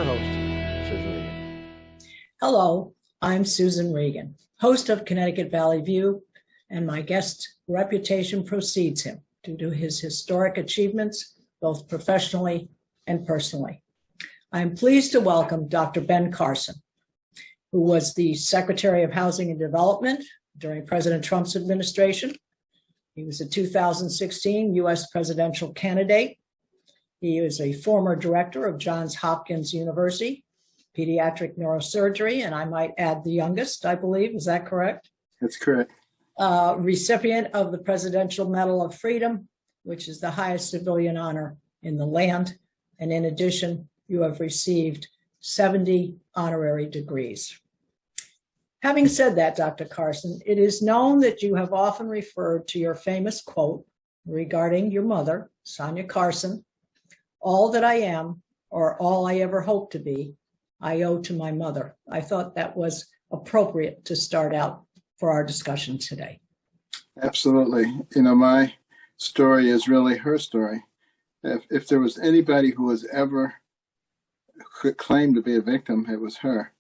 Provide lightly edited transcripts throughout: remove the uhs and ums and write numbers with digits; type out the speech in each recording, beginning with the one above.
your host, Susan Regan. Hello, I'm Susan Regan, host of Connecticut Valley View, and my guest's reputation precedes him due to his historic achievements, both professionally and personally. I'm pleased to welcome Dr. Ben Carson, who was the Secretary of Housing and Development during President Trump's administration. He was a 2016 U.S. presidential candidate. He is a former director of Johns Hopkins University, pediatric neurosurgery, and I might add the youngest, I believe. Is that correct? That's correct. Recipient of the Presidential Medal of Freedom, which is the highest civilian honor in the land. And in addition, you have received 70 honorary degrees. Having said that, Dr. Carson, it is known that you have often referred to your famous quote regarding your mother, Sonia Carson: "All that I am, or all I ever hope to be, I owe to my mother." I thought that was appropriate to start out for our discussion today. Absolutely. You know, my story is really her story. If there was anybody who was ever could claim to be a victim, it was her.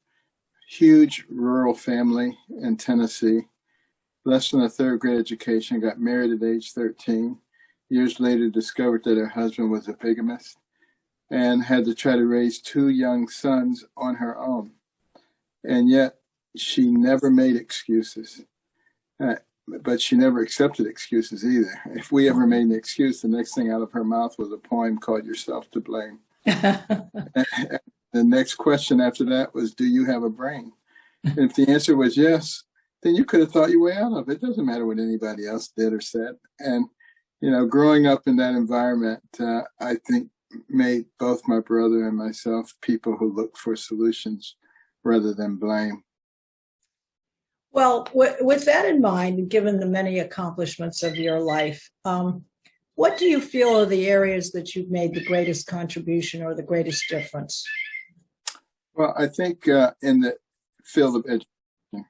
Huge rural family in Tennessee, less than a third grade education, got married at age 13. Years later, discovered that her husband was a bigamist and had to try to raise two young sons on her own. And yet she never made excuses, but she never accepted excuses either. If we ever made an excuse, the next thing out of her mouth was a poem called "Yourself to Blame." The next question after that was, "Do you have a brain?" And if the answer was yes, then you could have thought your way out of it. It doesn't matter what anybody else did or said. And, you know, growing up in that environment, I think made both my brother and myself people who look for solutions rather than blame. Well, with that in mind, given the many accomplishments of your life, what do you feel are the areas that you've made the greatest contribution or the greatest difference? Well, I think in the field of education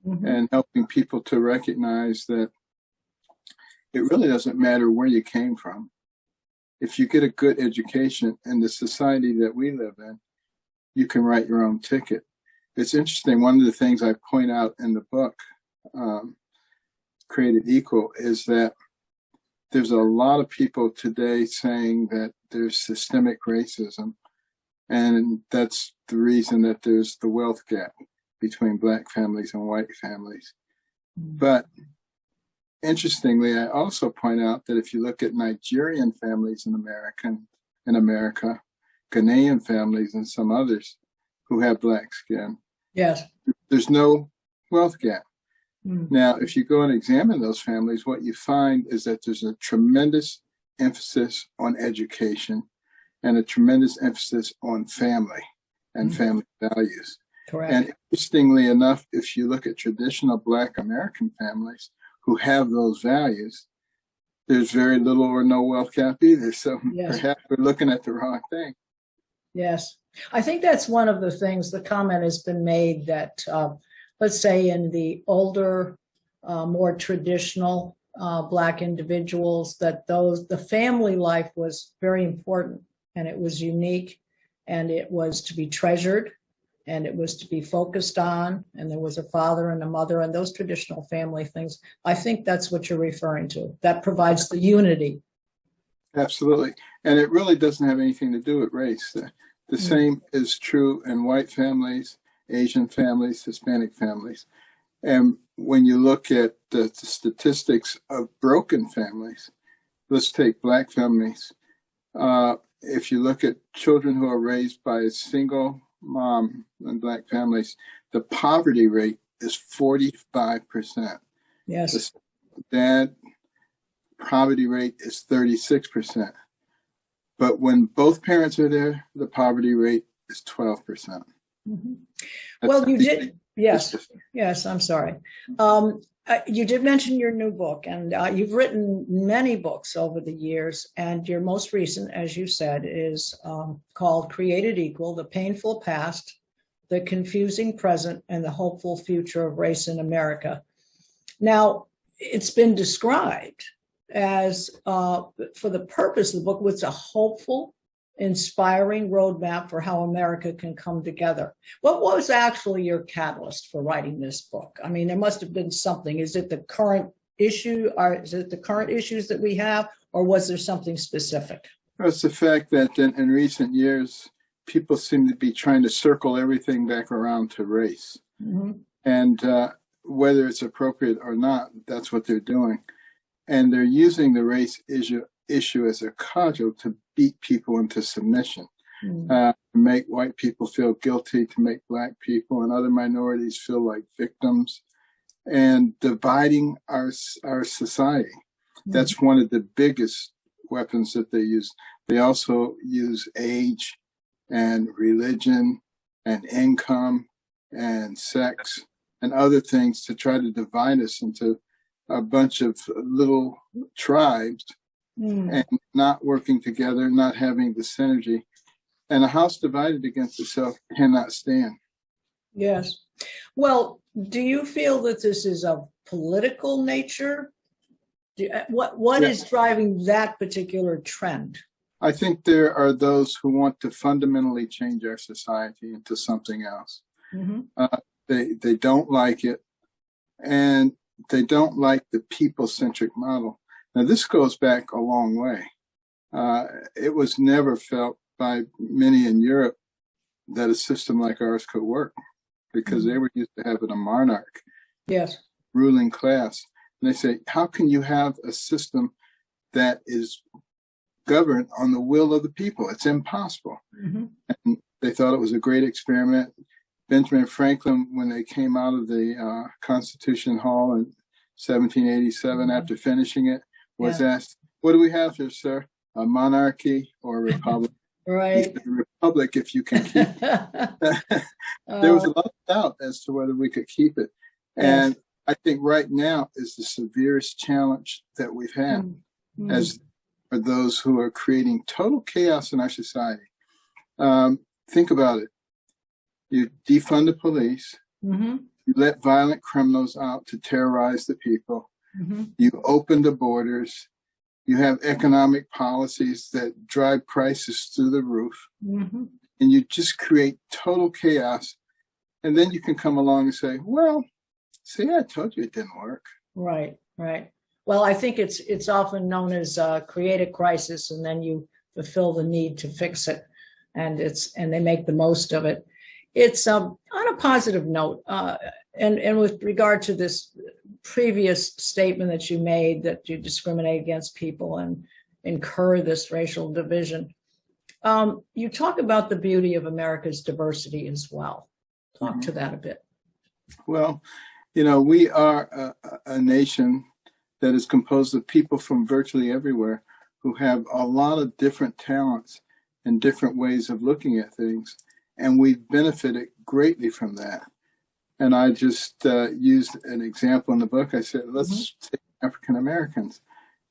and helping people to recognize that it really doesn't matter where you came from. If you get a good education in the society that we live in, you can write your own ticket. It's interesting. One of the things I point out in the book, Created Equal, is that there's a lot of people today saying that there's systemic racism, and that's the reason that there's the wealth gap between Black families and white families. But interestingly, I also point out that if you look at Nigerian families in America, Ghanaian families and some others who have Black skin, yes, there's no wealth gap. Now, if you go and examine those families, what you find is that there's a tremendous emphasis on education and a tremendous emphasis on family and family values. Correct. And interestingly enough, if you look at traditional Black American families who have those values, there's very little or no wealth gap either. So perhaps we're looking at the wrong thing. Yes. I think that's one of the things. The comment has been made that, let's say in the older, more traditional Black individuals, that the family life was very important, and it was unique, and it was to be treasured, and it was to be focused on, and there was a father and a mother, and those traditional family things. I think that's what you're referring to. That provides the unity. Absolutely. And it really doesn't have anything to do with race. The same is true in white families, Asian families, Hispanic families. And when you look at the statistics of broken families, let's take Black families. If you look at children who are raised by a single mom in Black families, the poverty rate is 45%. Yes. The dad poverty rate is 36%. But when both parents are there, the poverty rate is 12%. Well, you did. Yes, I'm sorry. You did mention your new book, and you've written many books over the years, and your most recent, as you said, is called Created Equal: The Painful Past, the Confusing Present, and the Hopeful Future of Race in America. Now, it's been described as, for the purpose of the book, it's a hopeful inspiring roadmap for how America can come together. What was actually your catalyst for writing this book? I mean, there must have been something. Is it the current issue, or is it the current issues that we have, or was there something specific? It's the fact that in recent years, people seem to be trying to circle everything back around to race. Mm-hmm. And whether it's appropriate or not, that's what they're doing. And they're using the race issue as a cudgel to beat people into submission, to make white people feel guilty, to make Black people and other minorities feel like victims, and dividing our society. That's one of the biggest weapons that they use. They also use age and religion and income and sex and other things to try to divide us into a bunch of little tribes and not working together, not having the synergy. And a house divided against itself cannot stand. Yes. Well, do you feel that this is of political nature? What is driving that particular trend? I think there are those who want to fundamentally change our society into something else. Mm-hmm. They don't like it, and they don't like the people-centric model. Now, this goes back a long way. It was never felt by many in Europe that a system like ours could work, because they were used to having a monarch, ruling class. And they say, how can you have a system that is governed on the will of the people? It's impossible. Mm-hmm. And they thought it was a great experiment. Benjamin Franklin, when they came out of the Constitution Hall in 1787, after finishing it, was asked, what do we have here, sir? A monarchy or a republic? Right. A republic, if you can keep it. There was a lot of doubt as to whether we could keep it. And I think right now is the severest challenge that we've had as for those who are creating total chaos in our society. Think about it. You defund the police. Mm-hmm. You let violent criminals out to terrorize the people. Mm-hmm. You open the borders. You have economic policies that drive prices through the roof. Mm-hmm. And you just create total chaos. And then you can come along and say, well, see, I told you it didn't work. Right, right. Well, I think it's often known as create a crisis, and then you fulfill the need to fix it, and they make the most of it. It's on a positive note, and with regard to this previous statement that you made, that you discriminate against people and incur this racial division, you talk about the beauty of America's diversity as well. Talk to that a bit. Well, you know, we are a nation that is composed of people from virtually everywhere who have a lot of different talents and different ways of looking at things. And we've benefited greatly from that. And I just used an example in the book. I said, let's take African Americans.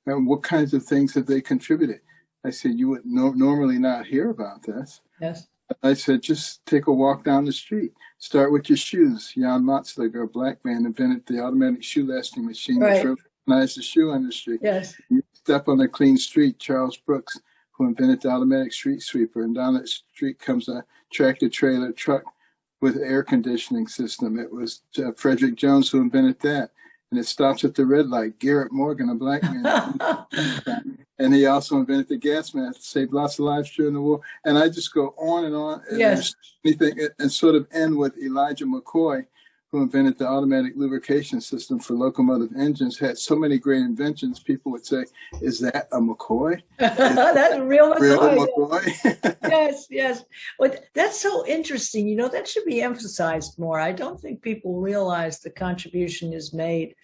And what kinds of things have they contributed? I said, you would normally not hear about this. Yes. I said, just take a walk down the street. Start with your shoes. Jan Matzliger, a Black man, invented the automatic shoe lasting machine, which revolutionized the shoe industry. Yes. You step on a clean street. Charles Brooks, who invented the automatic street sweeper, and down that street comes a tractor trailer truck with an air conditioning system. It was Frederick Jones who invented that. And it stops at the red light. Garrett Morgan, a Black man. And he also invented the gas mask, saved lots of lives during the war. And I just go on and on. And and sort of end with Elijah McCoy, who invented the automatic lubrication system for locomotive engines. Had so many great inventions, people would say, is that a McCoy? That's a real McCoy. McCoy? Yes, yes. Well, that's so interesting. You know, that should be emphasized more. I don't think people realize the contribution is made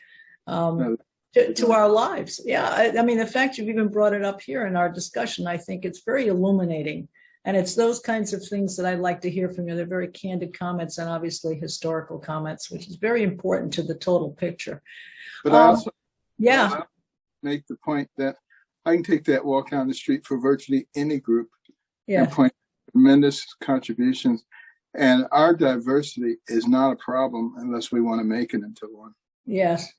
to our lives. Yeah, I mean, the fact you've even brought it up here in our discussion, I think it's very illuminating. And it's those kinds of things that I'd like to hear from you. They're very candid comments and obviously historical comments, which is very important to the total picture. But I also make the point that I can take that walk down the street for virtually any group and point to tremendous contributions. And our diversity is not a problem unless we want to make it into one. Yes.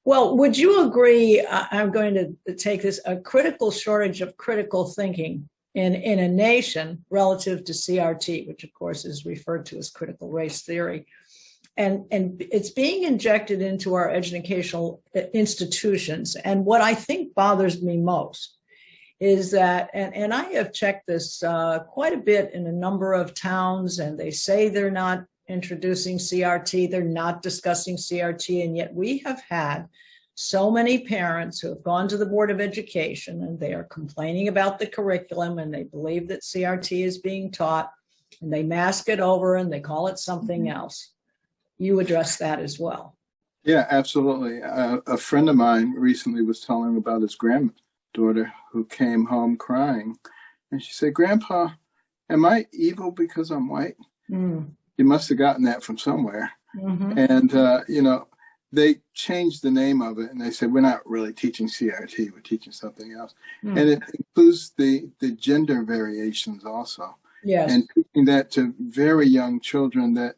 Well, would you agree, I'm going to take this, a critical shortage of critical thinking in a nation relative to CRT, which of course is referred to as critical race theory. And it's being injected into our educational institutions. And what I think bothers me most is that, and I have checked this quite a bit in a number of towns, and they say they're not introducing CRT, they're not discussing CRT, and yet we have had so many parents who have gone to the Board of Education and they are complaining about the curriculum and they believe that CRT is being taught and they mask it over and they call it something else. You address that as well. Yeah, absolutely. A friend of mine recently was telling about his granddaughter who came home crying. And she said, "Grandpa, am I evil because I'm white?" You must have gotten that from somewhere. And, they changed the name of it and they said, "We're not really teaching CRT, we're teaching something else." And it includes the gender variations also. Yes. And teaching that to very young children that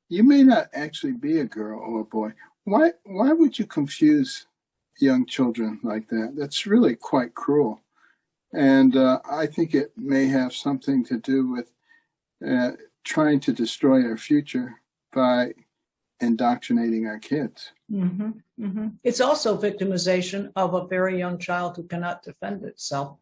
you may not actually be a girl or a boy. Why would you confuse young children like that? That's really quite cruel. And I think it may have something to do with trying to destroy our future by indoctrinating our kids. It's also victimization of a very young child who cannot defend itself.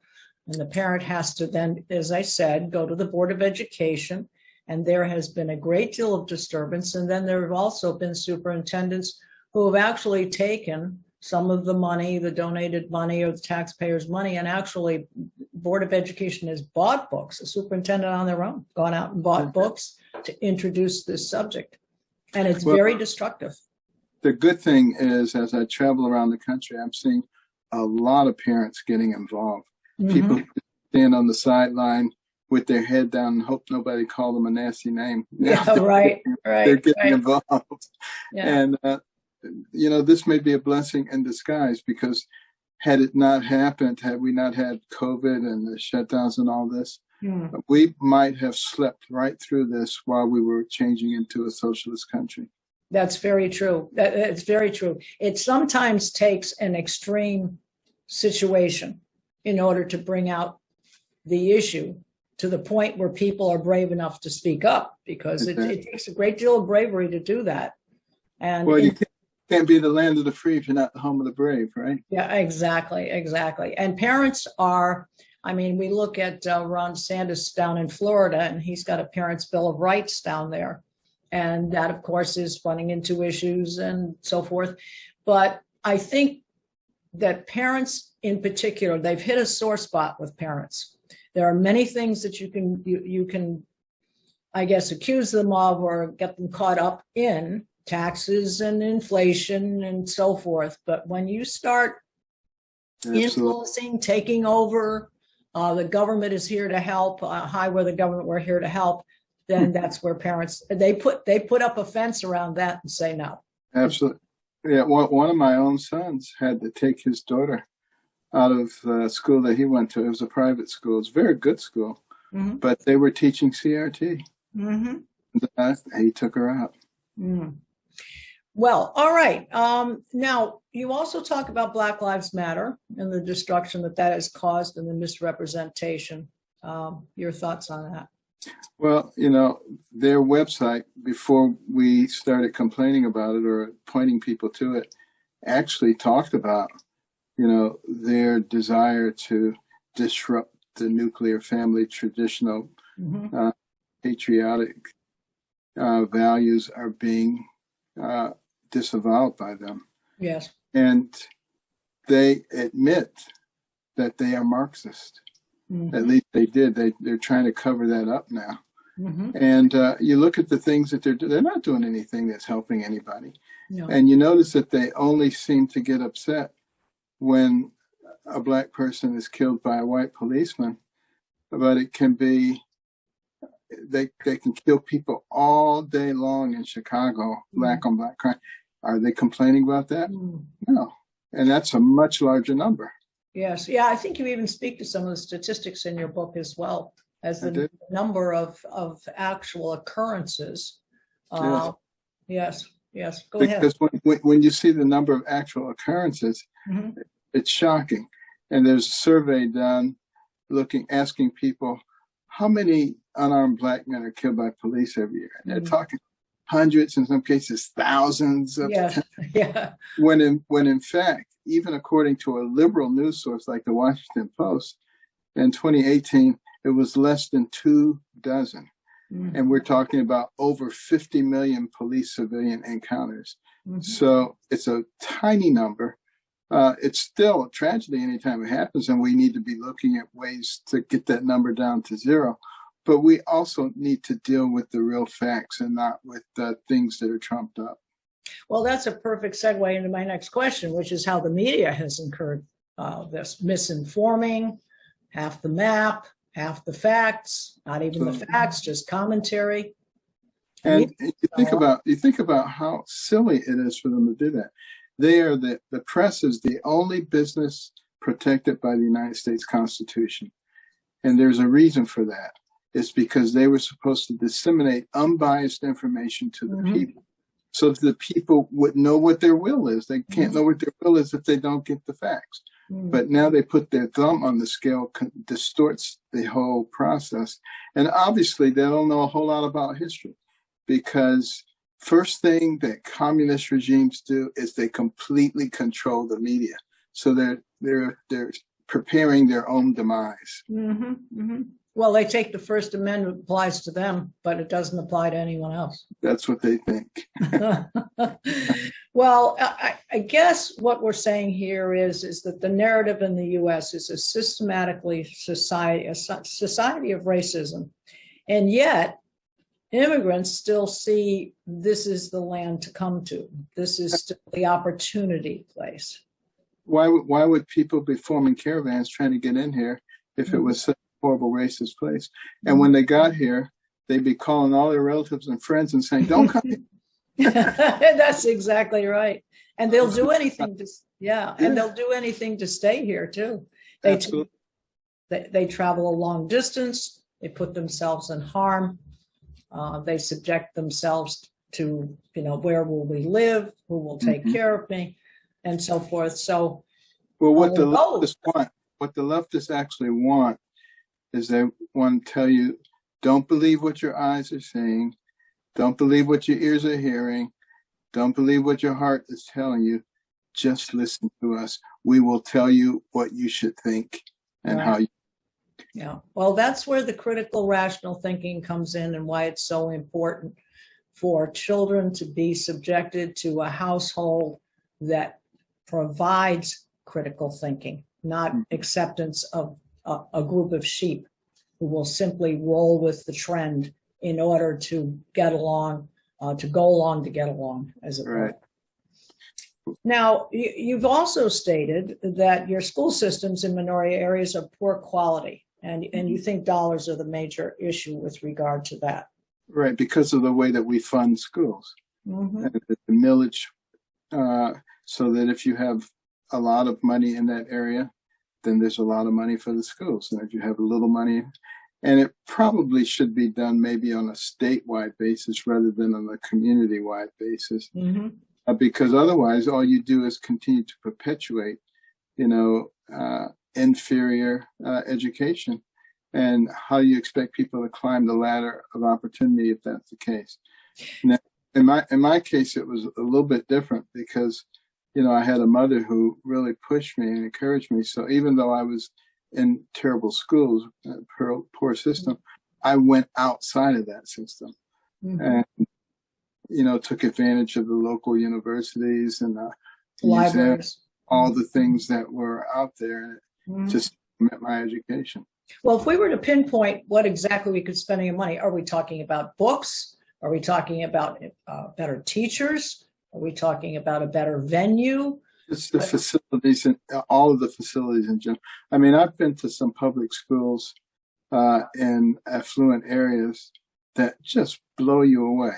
And the parent has to then, as I said, go to the Board of Education. And there has been a great deal of disturbance. And then there have also been superintendents who have actually taken some of the money, the donated money or the taxpayers' money, and actually Board of Education has bought books, the superintendent on their own, gone out and bought books to introduce this subject. And it's very destructive. The good thing is, as I travel around the country, I'm seeing a lot of parents getting involved. People stand on the sideline with their head down and hope nobody called them a nasty name. They're getting involved. And, this may be a blessing in disguise, because had it not happened, had we not had COVID and the shutdowns and all this, we might have slept right through this while we were changing into a socialist country. That's very true. It's very true. It sometimes takes an extreme situation in order to bring out the issue to the point where people are brave enough to speak up, because it takes a great deal of bravery to do that. And well, you can't be the land of the free if you're not the home of the brave, right? Yeah, exactly. And parents are, we look at Ron DeSantis down in Florida, and he's got a Parents' Bill of Rights down there. And that, of course, is running into issues and so forth. But I think that parents in particular, they've hit a sore spot with parents. There are many things that you can, I guess, accuse them of or get them caught up in, taxes and inflation and so forth. But when you start influencing, taking over, the government is here to help, hi, we're the government, we're here to help, then that's where parents, they put up a fence around that and say no. Absolutely. Yeah, one of my own sons had to take his daughter out of the school that he went to. It was a private school. It was a very good school, but they were teaching CRT. And he took her out. Well, all right. Now, you also talk about Black Lives Matter and the destruction that has caused and the misrepresentation. Your thoughts on that? Well, their website, before we started complaining about it or pointing people to it, actually talked about, their desire to disrupt the nuclear family. Traditional patriotic values are being disavowed by them. Yes. And they admit that they are Marxist. At least they did. They're trying to cover that up now. And you look at the things that they're not doing anything that's helping anybody. No. And you notice that they only seem to get upset when a Black person is killed by a white policeman. But it can be, they can kill people all day long in Chicago, Black on Black crime. Are they complaining about that? No. And that's a much larger number. Yes. Yeah, I think you even speak to some of the statistics in your book as well, as the number of actual occurrences. Yes. Go ahead. Because when you see the number of actual occurrences, it's shocking. And there's a survey done asking people, how many unarmed black men are killed by police every year? And they're talking hundreds, in some cases thousands of Yes. Yeah. when in fact, even according to a liberal news source like the Washington Post, in 2018, it was less than 2 dozen. And we're talking about over 50 million police civilian encounters. So it's a tiny number. It's still a tragedy anytime it happens, and we need to be looking at ways to get that number down to 0. But we also need to deal with the real facts and not with things that are trumped up. Well, that's a perfect segue into my next question, which is how the media has incurred this misinforming, half the map, half the facts, not even the facts, just commentary. And you think about how silly it is for them to do that. The press is the only business protected by the United States Constitution. And there's a reason for that. It's because they were supposed to disseminate unbiased information to the people, so that the people would know what their will is. They can't know what their will is if they don't get the facts. But now they put their thumb on the scale, distorts the whole process. And obviously they don't know a whole lot about history, because first thing that communist regimes do is they completely control the media. So they're preparing their own demise. Well, they take the First Amendment applies to them, but it doesn't apply to anyone else. That's what they think. Well, I guess what we're saying here is that the narrative in the U.S. is a society of racism, and yet immigrants still see this is the land to come to. This is still the opportunity place. Why would people be forming caravans trying to get in here if it was such a horrible racist place? And when they got here, they'd be calling all their relatives and friends and saying, "Don't come." That's exactly right. And they'll do anything to, and they'll do anything to stay here too. They travel a long distance. They put themselves in harm. They subject themselves to, where will we live? Who will take care of me? And so forth. So, well, what the leftists actually want is they want to tell you, don't believe what your eyes are seeing. Don't believe what your ears are hearing. Don't believe what your heart is telling you. Just listen to us. We will tell you what you should think and how you. Yeah. Well, that's where the critical rational thinking comes in, and why it's so important for children to be subjected to a household that provides critical thinking, not acceptance of a group of sheep who will simply roll with the trend in order to get along, to go along to get along, as it were. Now, you've also stated that your school systems in minority areas are poor quality, and you think dollars are the major issue with regard to that. Right, because of the way that we fund schools. And the millage, so that if you have a lot of money in that area, then there's a lot of money for the schools. And if you have a little money, and it probably should be done maybe on a statewide basis rather than on a community-wide basis, because otherwise all you do is continue to perpetuate, inferior education. And how do you expect people to climb the ladder of opportunity if that's the case? Now, in my case, it was a little bit different because, I had a mother who really pushed me and encouraged me. So even though I was in terrible schools, poor system, I went outside of that system and, took advantage of the local universities and libraries, all the things that were out there to supplement my education. Well, if we were to pinpoint what exactly we could spend your money, are we talking about books? Are we talking about better teachers? Are we talking about a better venue? It's the facilities and all of the facilities in general. I mean, I've been to some public schools in affluent areas that just blow you away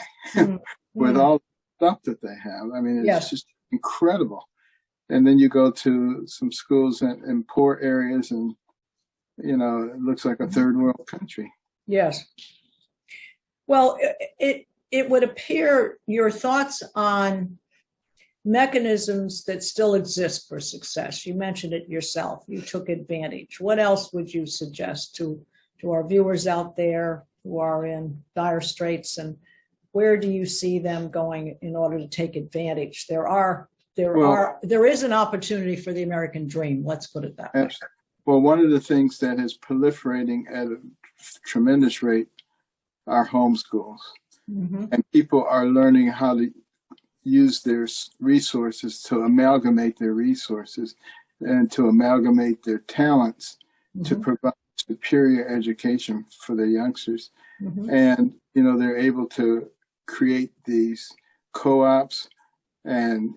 with all the stuff that they have. I mean, it's just incredible. And then you go to some schools in poor areas and, it looks like a third world country. Yes. Well, it would appear your thoughts on mechanisms that still exist for success. You mentioned it yourself. You took advantage. What else would you suggest to our viewers out there who are in dire straits, and where do you see them going in order to take advantage? There is an opportunity for the American dream. Let's put it that way. Well, one of the things that is proliferating at a tremendous rate are homeschools. Mm-hmm. And people are learning how to use their resources, to amalgamate their resources and to amalgamate their talents, mm-hmm. to provide superior education for their youngsters. Mm-hmm. And, they're able to create these co-ops and,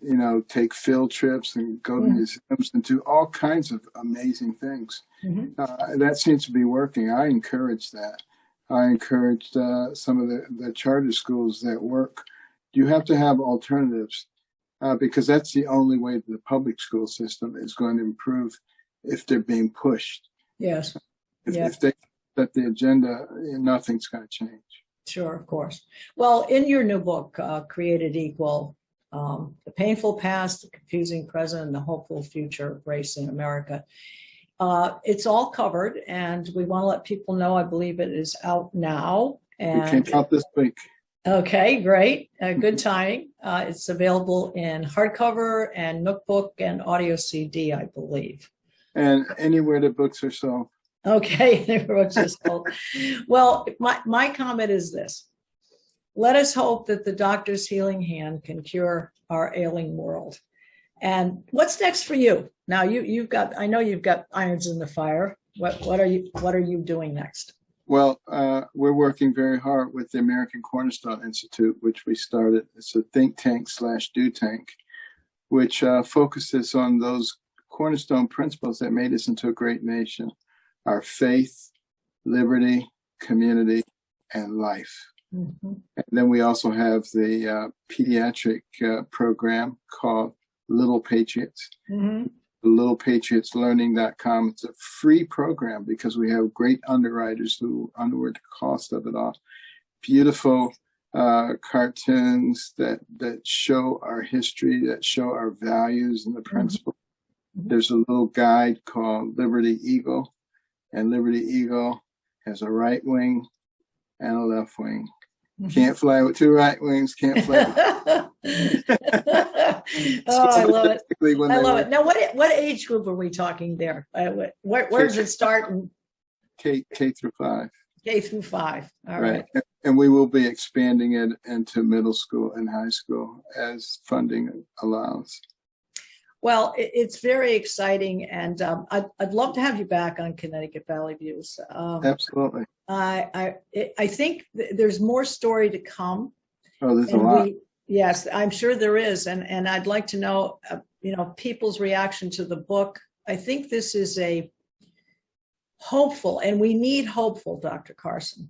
take field trips and go to museums and do all kinds of amazing things. Mm-hmm. That seems to be working. I encourage that. I encouraged some of the charter schools that work. You have to have alternatives because that's the only way that the public school system is going to improve if they're being pushed. Yes. If they set the agenda, nothing's going to change. Sure, of course. Well, in your new book, Created Equal, The Painful Past, the Confusing Present, and the Hopeful Future of Race in America, it's all covered, and we want to let people know, I believe it is out now. And it came out this week. Okay, great. Good timing. It's available in hardcover and Nook book and audio CD, I believe. And anywhere that books are sold. Okay, anywhere books are sold. Well, my comment is this. Let us hope that the doctor's healing hand can cure our ailing world. And what's next for you? Now I know you've got irons in the fire. What are you doing next? Well, we're working very hard with the American Cornerstone Institute, which we started. It's a think tank / do tank, which focuses on those cornerstone principles that made us into a great nation: our faith, liberty, community, and life. Mm-hmm. And then we also have the pediatric program called Little Patriots. Mm-hmm. LittlePatriotsLearning.com. It's a free program because we have great underwriters who underwrite the cost of it all. Beautiful cartoons that show our history, that show our values and the principles. Mm-hmm. There's a little guide called Liberty Eagle, and Liberty Eagle has a right wing and a left wing. Can't fly with two right wings, can't fly with I love it. I love it. Now, what age group are we talking there? Where does it start? K through 5. K through 5. All right. And we will be expanding it into middle school and high school as funding allows. Well, it's very exciting, and I'd love to have you back on Connecticut Valley Views. Absolutely. I think there's more story to come. Oh, there's a lot. Yes, I'm sure there is, and I'd like to know, people's reaction to the book. I think this is a hopeful, and we need hopeful, Dr. Carson.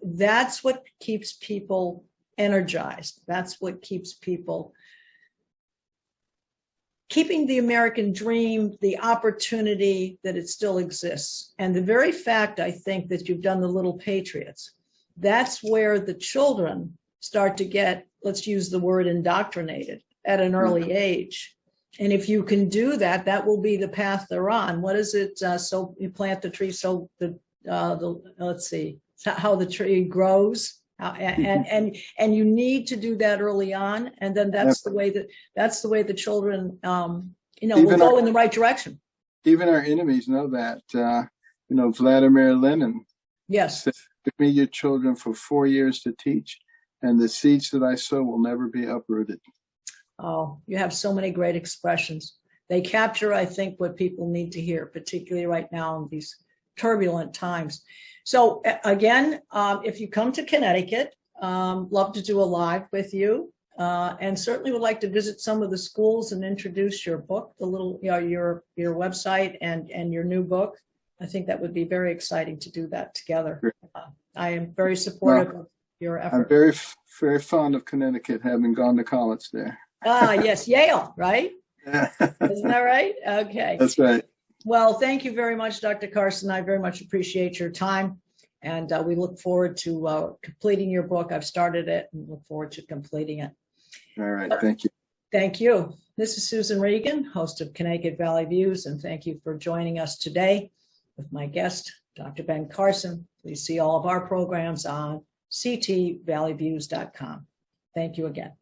That's what keeps people energized. That's what keeps people keeping the American dream, the opportunity that it still exists. And the very fact, I think, that you've done the Little Patriots, that's where the children start to get, let's use the word, indoctrinated at an early age. And if you can do that, that will be the path they're on. What is it? So you plant the tree, so let's see, how the tree grows. And you need to do that early on, and then that's the way the children will go in the right direction. Even our enemies know that. Vladimir Lenin. Yes. Said, "Give me your children for 4 years to teach, and the seeds that I sow will never be uprooted." Oh, you have so many great expressions. They capture, I think, what people need to hear, particularly right now in these turbulent times. So again, if you come to Connecticut, love to do a live with you, and certainly would like to visit some of the schools and introduce your book, your website and your new book. I think that would be very exciting to do that together. I am very supportive of your effort. I'm very, very fond of Connecticut, having gone to college there. Yes, Yale, right? Isn't that right? Okay. That's right. Well, thank you very much, Dr. Carson. I very much appreciate your time, and we look forward to completing your book. I've started it and look forward to completing it. All right. Thank you. Thank you. This is Susan Regan, host of Connecticut Valley Views, and thank you for joining us today with my guest, Dr. Ben Carson. Please see all of our programs on ctvalleyviews.com. Thank you again.